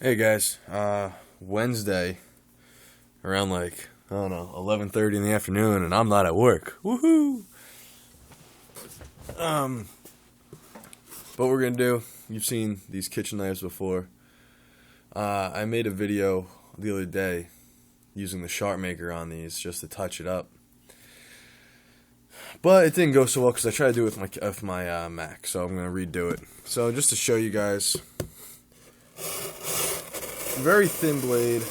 Hey guys, Wednesday around like I don't know 11:30 in the afternoon, and I'm not at work. Woohoo! Um, what we're gonna do? You've seen these kitchen knives before. I made a video the other day using the sharp maker on these just to touch it up, but it didn't go so well because I tried to do it with my Mac. So I'm gonna redo it. So just to show you guys, very thin blade.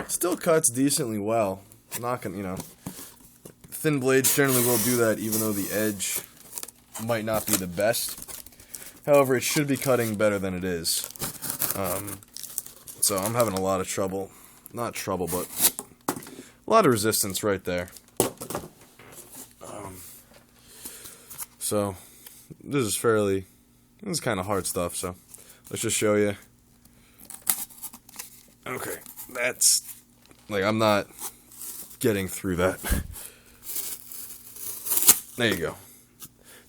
Still cuts decently well. Not gonna, thin blades generally will do that even though the edge might not be the best. However, it should be cutting better than it is. So I'm having a lot of trouble. Not trouble, but a lot of resistance right there. So this is kind of hard stuff, so let's just show you. Okay, that's, I'm not getting through that. There you go.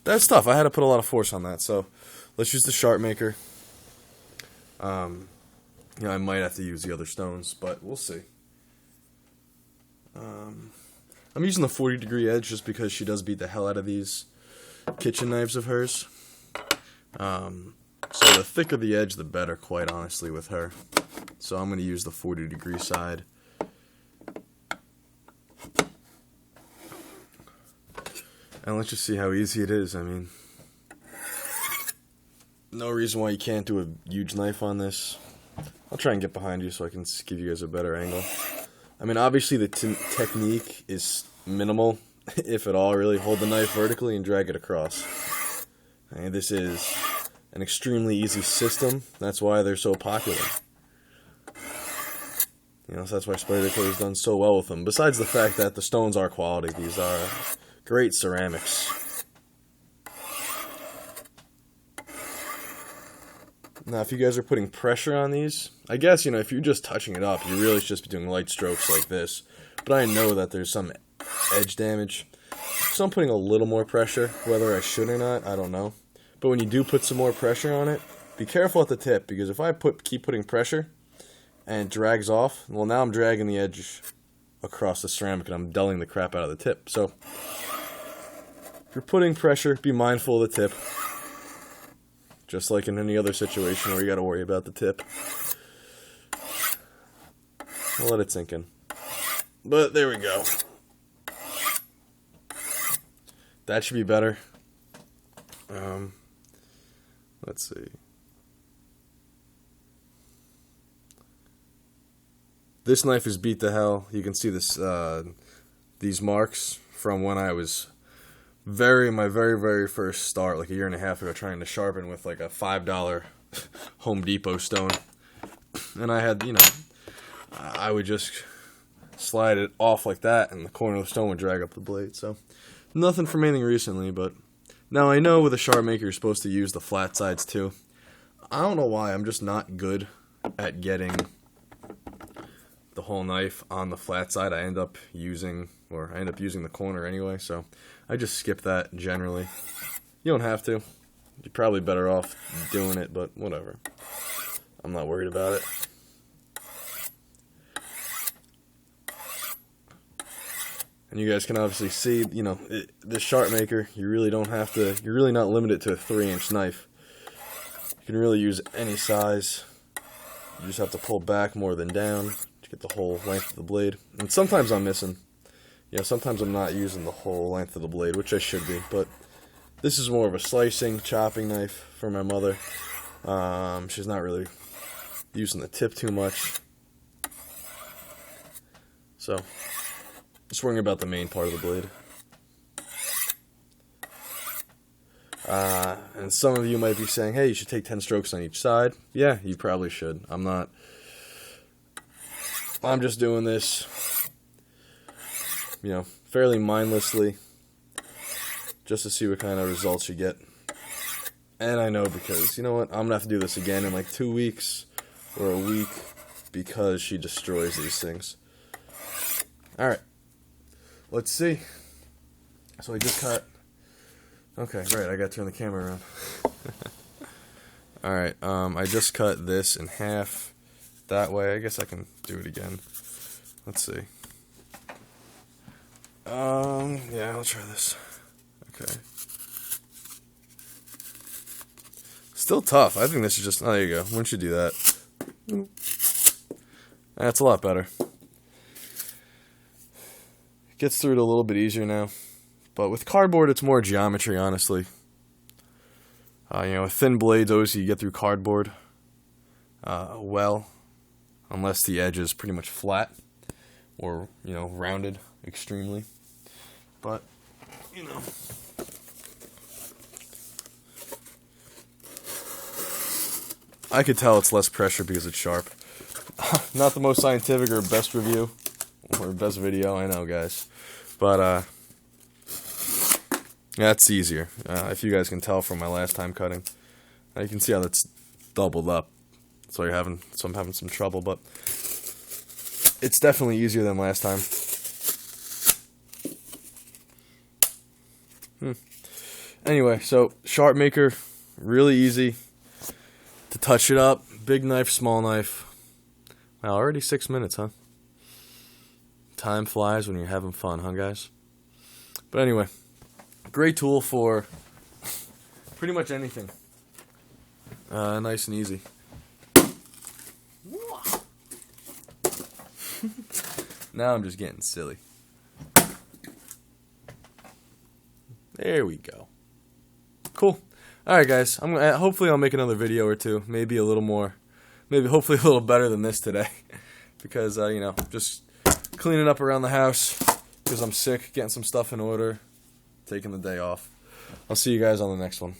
That's tough. I had to put a lot of force on that, so let's use the sharp maker. I might have to use the other stones, but we'll see. I'm using the 40-degree edge just because she does beat the hell out of these kitchen knives of hers. So the thicker the edge, the better, quite honestly, with her. So I'm going to use the 40-degree side. And let's just see how easy it is. I mean, no reason why you can't do a huge knife on this. I'll try and get behind you so I can give you guys a better angle. I mean, obviously the technique is minimal, if at all, really. Hold the knife vertically and drag it across. And this is an extremely easy system. That's why they're so popular. So that's why Spyderco has done so well with them. Besides the fact that the stones are quality. These are great ceramics. Now, if you guys are putting pressure on these, I guess, if you're just touching it up, you really should just be doing light strokes like this. But I know that there's some edge damage. So I'm putting a little more pressure. Whether I should or not, I don't know. But when you do put some more pressure on it, be careful at the tip, because if I keep putting pressure and it drags off, well, now I'm dragging the edge across the ceramic and I'm dulling the crap out of the tip. So if you're putting pressure, be mindful of the tip. Just like in any other situation where you got to worry about the tip. I'll let it sink in. But there we go. That should be better. Let's see. This knife is beat to hell. You can see this, these marks from when I was my very first start, like a year and a half ago, trying to sharpen with like a $5 Home Depot stone. And I had, I would just slide it off like that, and the corner of the stone would drag up the blade. So nothing from anything recently, but now I know with a sharp maker you're supposed to use the flat sides too. I don't know why, I'm just not good at getting the whole knife on the flat side. I end up using the corner anyway, so I just skip that generally. You don't have to. You're probably better off doing it, but whatever. I'm not worried about it. And you guys can obviously see, this sharp maker, you really don't have to, you're really not limited to a 3-inch knife. You can really use any size. You just have to pull back more than down to get the whole length of the blade. And sometimes I'm missing. Sometimes I'm not using the whole length of the blade, which I should be, but this is more of a slicing, chopping knife for my mother. She's not really using the tip too much. So, just worrying about the main part of the blade. And some of you might be saying, hey, you should take 10 strokes on each side. Yeah, you probably should. I'm just doing this, fairly mindlessly, just to see what kind of results you get. And I know, because, you know what, I'm going to have to do this again in like 2 weeks or a week, because she destroys these things. Alright, let's see. So I just cut. Okay, right, I gotta turn the camera around. Alright, I just cut this in half that way. I guess I can do it again. Let's see. Yeah, I'll try this. Okay. Still tough. I think this is just... Oh, there you go. Once you do that. That's a lot better. Gets through it a little bit easier now. But with cardboard, it's more geometry, honestly. With thin blades, obviously you get through cardboard well, unless the edge is pretty much flat or, rounded extremely. But, I could tell it's less pressure because it's sharp. Not the most scientific or best review or best video, I know, guys. But, that's easier. If you guys can tell from my last time cutting. You can see how that's doubled up. So I'm having some trouble, but it's definitely easier than last time. Anyway, so Sharp Maker, really easy to touch it up. Big knife, small knife. Wow, already 6 minutes, huh? Time flies when you're having fun, huh, guys? But anyway, great tool for pretty much anything. Nice and easy. Now I'm just getting silly. There we go. Cool. Alright, guys. Hopefully I'll make another video or two. Maybe a little more. Maybe hopefully a little better than this today. Because, just cleaning up around the house. Because I'm sick. Getting some stuff in order. Taking the day off. I'll see you guys on the next one.